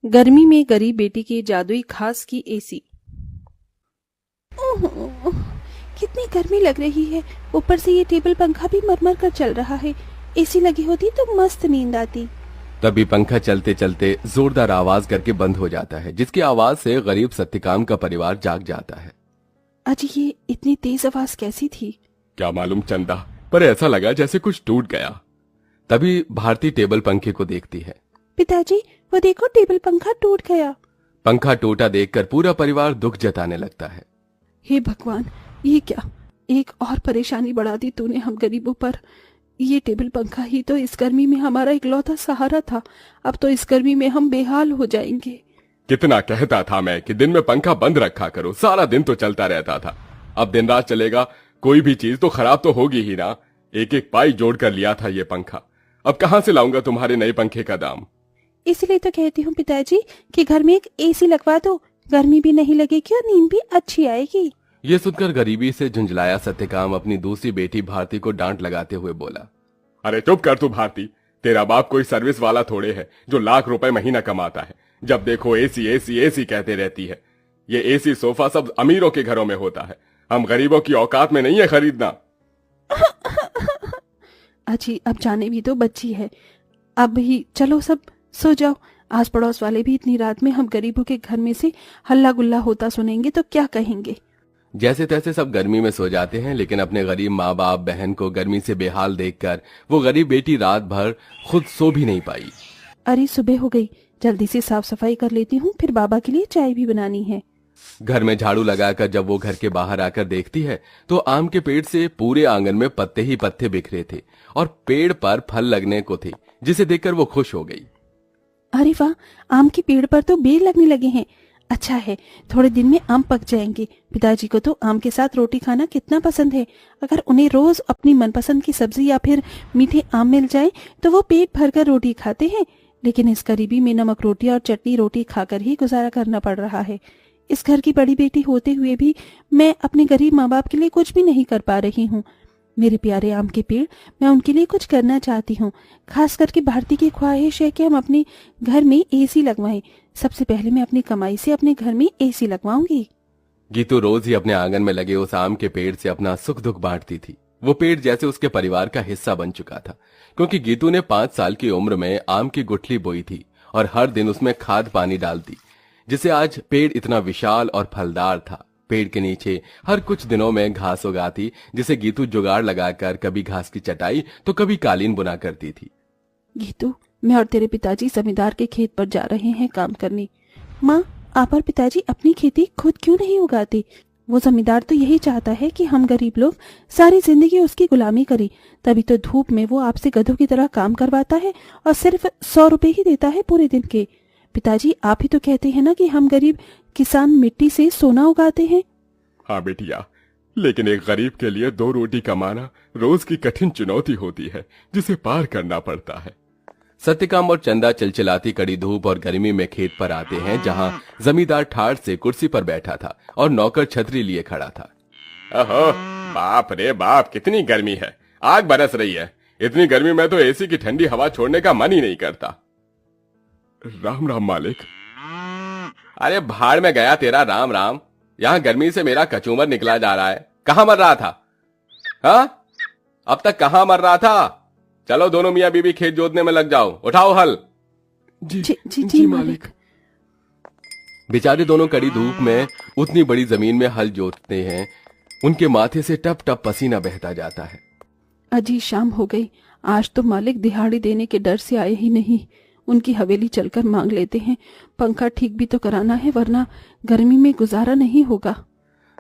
गर्मी में गरीब बेटी की जादुई खास की एसी। ओह, कितनी गर्मी लग रही है। ऊपर से ये टेबल पंखा भी मरमर कर चल रहा है। एसी लगी होती तो मस्त नींद आती। तभी पंखा चलते चलते जोरदार आवाज करके बंद हो जाता है, जिसकी आवाज से गरीब सत्यकाम का परिवार जाग जाता है। अजी, ये इतनी तेज आवाज कैसी थी? क्या मालूम चंदा, पर ऐसा लगा जैसे कुछ टूट गया। तभी भारती टेबल पंखे को देखती है। पिताजी, वो देखो, टेबल पंखा टूट गया। पंखा टूटा देखकर पूरा परिवार दुख जताने लगता है। हे भगवान, ये क्या, एक और परेशानी बढ़ा दी तूने हम गरीबों पर। ये टेबल पंखा ही तो इस गर्मी में हमारा इकलौता सहारा था। अब तो इस गर्मी में हम बेहाल हो जाएंगे। कितना कहता था मैं कि दिन में पंखा बंद रखा करो, सारा दिन तो चलता रहता था। अब दिन रात चलेगा, कोई भी चीज तो खराब तो होगी ही ना। एक एक पाई जोड़ कर लिया था ये पंखा, अब कहां से लाऊंगा तुम्हारे नए पंखे का दाम। इसलिए तो कहती हूँ पिताजी कि घर में एक एसी लगवा दो। गर्मी भी नहीं लगेगी और नींद भी अच्छी आएगी। ये सुनकर गरीबी से झुंझलाया सत्यकाम अपनी दूसरी बेटी भारती को डांट लगाते हुए बोला, अरे चुप कर तू भारती, तेरा बाप कोई सर्विस वाला थोड़े है जो लाख रुपए महीना कमाता है। जब देखो एसी एसी एसी कहते रहती है। ये एसी सोफा सब अमीरों के घरों में होता है, हम गरीबों की औकात में नहीं है खरीदना। अजी, अब जाने भी तो बच्ची है। अब ही चलो सब सो जाओ। आस पड़ोस वाले भी इतनी रात में हम गरीबों के घर में से हल्ला गुल्ला होता सुनेंगे तो क्या कहेंगे। जैसे तैसे सब गर्मी में सो जाते हैं, लेकिन अपने गरीब माँ बाप बहन को गर्मी से बेहाल देखकर वो गरीब बेटी रात भर खुद सो भी नहीं पाई। अरे सुबह हो गई, जल्दी से साफ सफाई कर लेती हूँ, फिर बाबा के लिए चाय भी बनानी है। घर में झाड़ू लगाकर जब वो घर के बाहर आकर देखती है तो आम के पेड़ से पूरे आंगन में पत्ते ही पत्ते बिखरे थे और पेड़ पर फल लगने को थे, जिसे देखकर वो खुश हो गई। अरे वाह, आम के पेड़ पर तो बेर लगने लगे हैं। अच्छा है, थोड़े दिन में आम पक जाएंगे। पिताजी को तो आम के साथ रोटी खाना कितना पसंद है। अगर उन्हें रोज अपनी मनपसंद की सब्जी या फिर मीठे आम मिल जाए तो वो पेट भरकर रोटी खाते हैं। लेकिन इस गरीबी में नमक रोटी और चटनी रोटी खाकर ही गुजारा करना पड़ रहा है। इस घर की बड़ी बेटी होते हुए भी मैं अपने गरीब माँ बाप के लिए कुछ भी नहीं कर पा रही हूँ। मेरे प्यारे आम के पेड़, मैं उनके लिए कुछ करना चाहती हूँ। खास करके भारती की ख्वाहिश है कि हम अपने घर में एसी लगवाएं। सबसे पहले मैं अपनी कमाई से अपने घर में एसी लगवाऊंगी। गीतू रोज ही अपने आंगन में लगे उस आम के पेड़ से अपना सुख दुख बांटती थी। वो पेड़ जैसे उसके परिवार का हिस्सा बन चुका था, क्योंकि गीतू ने 5 साल की उम्र में आम की गुठली बोई थी और हर दिन उसमें खाद पानी डालती, जिससे आज पेड़ इतना विशाल और फलदार था। पेड़ के नीचे हर कुछ दिनों में घास उगाती, जिसे गीतू जुगाड़ लगाकर कभी घास की चटाई तो कभी कालीन बुना करती थी। गीतू, मैं और तेरे पिताजी जमींदार के खेत पर जा रहे हैं काम करने। माँ, आप और पिताजी अपनी खेती खुद क्यों नहीं उगाते? वो जमींदार तो यही चाहता है कि हम गरीब लोग सारी जिंदगी उसकी गुलामी करें। तभी तो धूप में वो आपसे गधों की तरह काम करवाता है और सिर्फ 100 रुपए ही देता है पूरे दिन के। पिताजी, आप ही तो कहते हैं ना कि हम गरीब किसान मिट्टी से सोना उगाते हैं। हाँ बेटिया, लेकिन एक गरीब के लिए 2 रोटी कमाना रोज की कठिन चुनौती होती है, जिसे पार करना पड़ता है। सत्यकाम और चंदा चिलचिलाती कड़ी धूप और गर्मी में खेत पर आते हैं, जहां जमींदार ठाठ से कुर्सी पर बैठा था और नौकर छतरी लिए खड़ा था। ओहो, बाप रे बाप, कितनी गर्मी है, आग बरस रही है। इतनी गर्मी में तो एसी की ठंडी हवा छोड़ने का मन ही नहीं करता। राम राम मालिक। अरे भाड़ में गया तेरा राम राम, यहाँ गर्मी से मेरा कचूमर निकला जा रहा है। कहाँ मर रहा था? हाँ, अब तक कहाँ मर रहा था? चलो दोनों मियाँ बीबी खेत जोतने में लग जाओ, उठाओ हल। जी मालिक। बेचारे दोनों कड़ी धूप में उतनी बड़ी जमीन में हल जोतते हैं, उनके माथे से टप टप पसीना बहता जाता है। अजी, शाम हो गई। आज तो मालिक दिहाड़ी देने के डर से आए ही नहीं। उनकी हवेली चलकर मांग लेते हैं। पंखा ठीक भी तो कराना है, वरना गर्मी में गुजारा नहीं होगा।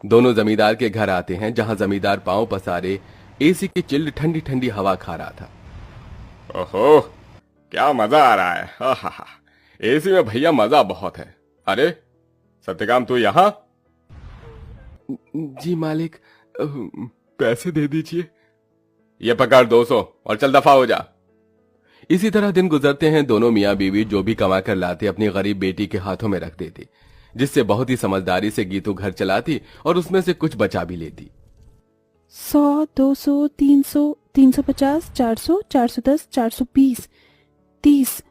दोनों जमींदार के घर आते हैं, जहां जमींदार पांव पसारे एसी की चिल्ड ठंडी ठंडी हवा खा रहा था। ओहो, क्या मजा आ रहा है। हा, एसी में भैया मजा बहुत है। अरे सत्यकाम, तू यहाँ? जी मालिक, पैसे दे दीजिए। ये पकड़ 200 और चल दफा हो जा। इसी तरह दिन गुजरते हैं। दोनों मियाँ बीवी जो भी कमा कर लाते अपनी गरीब बेटी के हाथों में रख देते, जिससे बहुत ही समझदारी से गीतू घर चलाती और उसमें से कुछ बचा भी लेती। 100, 200, 300, 350, 400, 410, 420, 30।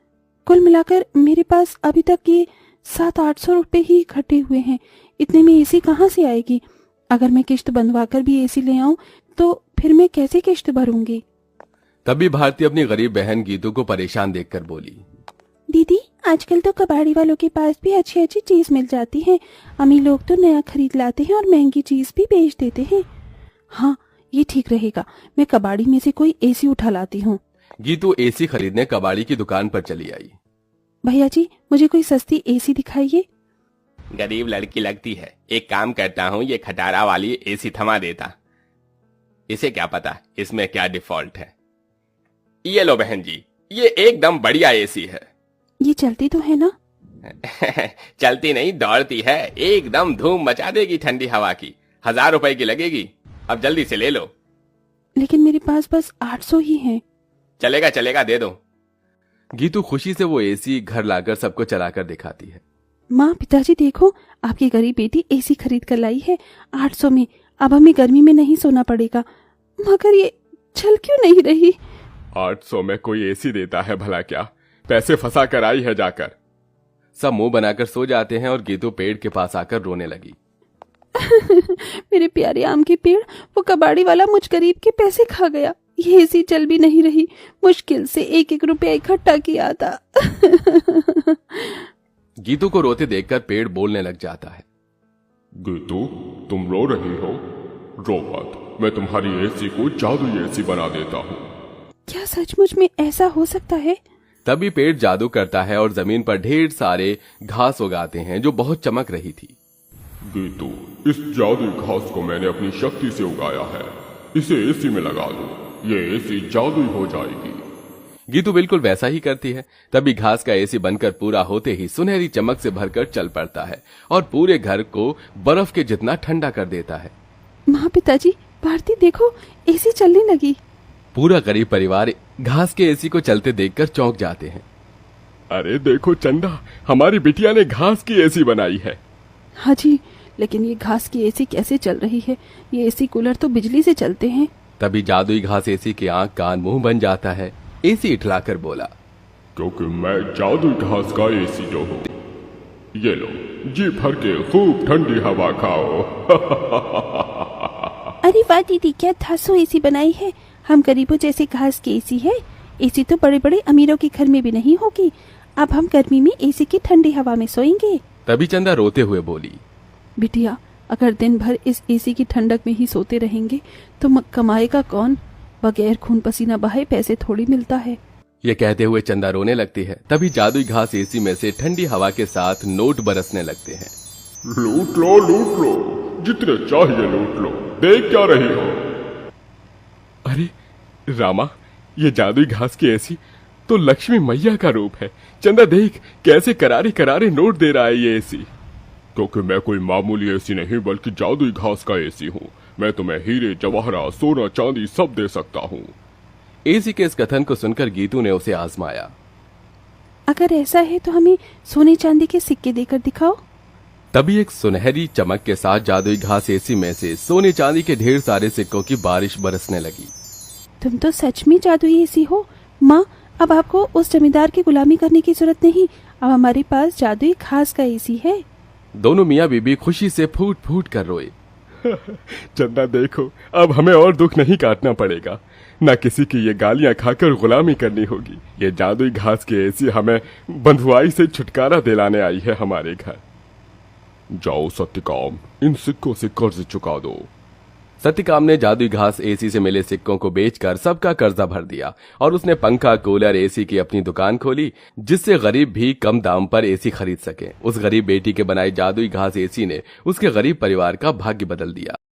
कुल मिलाकर मेरे पास अभी तक ये 700-800 रुपए ही इकट्ठे हुए हैं। इतने में एसी कहाँ से आएगी? अगर मैं किश्त बंधवाकर भी एसी ले आऊं तो फिर मैं कैसे किश्त भरूंगी? तभी भारती अपनी गरीब बहन गीतू को परेशान देखकर बोली, दीदी, आजकल तो कबाड़ी वालों के पास भी अच्छी अच्छी चीज मिल जाती है। अमीर लोग तो नया खरीद लाते हैं और महंगी चीज भी बेच देते हैं। हाँ, ये ठीक रहेगा। मैं कबाड़ी में से कोई एसी उठा लाती हूँ। गीतू एसी खरीदने कबाड़ी की दुकान पर चली आई। भैया जी, मुझे कोई सस्ती एसी दिखाइए। गरीब लड़की लगती है, एक काम करता हूँ, ये खटारा वाली एसी थमा देता। इसे क्या पता इसमें क्या डिफॉल्ट है। ये लो बहन जी, ये एकदम बढ़िया एसी है। ये चलती तो है ना? चलती नहीं, दौड़ती है। एकदम धूम मचा देगी ठंडी हवा की। 1000 रुपए की लगेगी। अब जल्दी से ले लो। लेकिन मेरे पास बस 800 ही हैं। चलेगा चलेगा, दे दो। गीतू खुशी से वो एसी घर लाकर सबको चलाकर दिखाती है। माँ, पिताजी देखो, आपकी गरीब बेटी एसी खरीद कर लाई है 800 में। अब हमें गर्मी में नहीं सोना पड़ेगा। मगर ये चल क्यों नहीं रही? 800 में कोई एसी देता है भला क्या? पैसे फंसा कर आई है जाकर। सब मुंह बनाकर सो जाते हैं और गीतू पेड़ के पास आकर रोने लगी। मेरे प्यारे आम के पेड़, वो कबाड़ी वाला मुझ गरीब के पैसे खा गया। ये एसी चल भी नहीं रही। मुश्किल से 1-1 रुपया इकट्ठा किया था। गीतू को रोते देखकर पेड़ बोलने लग जाता है। गीतू, तुम रो रही हो? रो मत, मैं तुम्हारी एसी को जादुई एसी बना देता हूँ। क्या सचमुच में ऐसा हो सकता है? तभी पेड़ जादू करता है और जमीन पर ढेर सारे घास उगाते हैं जो बहुत चमक रही थी। गीतू, इस जादुई घास को मैंने अपनी शक्ति से उगाया है। इसे एसी में लगा दो, ये एसी जादुई हो जाएगी। गीतू बिल्कुल वैसा ही करती है। तभी घास का एसी बनकर पूरा होते ही सुनहरी चमक से भरकर चल पड़ता है और पूरे घर को बर्फ के जितना ठंडा कर देता है। माँ, पिताजी, भारती देखो, एसी चलने लगी। पूरा गरीब परिवार घास के एसी को चलते देखकर चौंक जाते हैं। अरे देखो चंदा, हमारी बिटिया ने घास की एसी बनाई है। हाँ जी, लेकिन ये घास की एसी कैसे चल रही है? ये एसी कूलर तो बिजली से चलते हैं। तभी जादुई घास एसी के आंख कान मुंह बन जाता है। एसी इठलाकर बोला, क्योंकि मैं जादुई घास का एसी जो हूँ। ये लो, जी भर के खूब ठंडी हवा खाओ। अरे वाह दीदी, क्या धांसू एसी बनाई है। हम गरीबों जैसे घास की एसी है। एसी तो बड़े बड़े अमीरों के घर में भी नहीं होगी। अब हम गर्मी में एसी की ठंडी हवा में सोएंगे। तभी चंदा रोते हुए बोली, बिटिया, अगर दिन भर इस एसी की ठंडक में ही सोते रहेंगे तो कमाएगा कौन? बगैर खून पसीना बहाए पैसे थोड़ी मिलता है। ये कहते हुए चंदा रोने लगती है। तभी जादुई घास एसी में से ठंडी हवा के साथ नोट बरसने लगते हैं। लूट लो, लूट लो, जितने चाहिए लूट लो। देख क्या रही हो? अरे रामा, ये जादुई घास की एसी तो लक्ष्मी मैया का रूप है। चंदा देख, कैसे करारे करारे नोट दे रहा है ये एसी। क्योंकि मैं कोई मामूली एसी नहीं बल्कि जादुई घास का एसी हूँ। मैं तुम्हें हीरे जवाहरात सोना चांदी सब दे सकता हूँ। एसी के इस कथन को सुनकर गीतू ने उसे आजमाया। अगर ऐसा है तो हमें सोने चांदी के सिक्के देकर दिखाओ। तभी एक सुनहरी चमक के साथ जादुई घास एसी में से सोने चांदी के ढेर सारे सिक्कों की बारिश बरसने लगी। तुम तो सच में जादुई एसी हो। माँ, अब आपको उस जमींदार की गुलामी करने की जरूरत नहीं। अब हमारे पास जादुई घास का एसी है। दोनों मियाँ बीबी खुशी से फूट फूट कर रोए। चंदा देखो, अब हमें और दुख नहीं काटना पड़ेगा। न किसी की ये गालियां खाकर गुलामी करनी होगी। ये जादुई घास की एसी हमें बंधुआई से छुटकारा दिलाने आई है हमारे घर। जाओ सत्यकाम, इन सिक्कों से कर्ज चुका दो। सत्यकाम ने जादुई घास एसी से मिले सिक्कों को बेचकर सबका कर्जा भर दिया और उसने पंखा, कूलर, एसी की अपनी दुकान खोली, जिससे गरीब भी कम दाम पर एसी खरीद सके। उस गरीब बेटी के बनाई जादुई घास एसी ने उसके गरीब परिवार का भाग्य बदल दिया।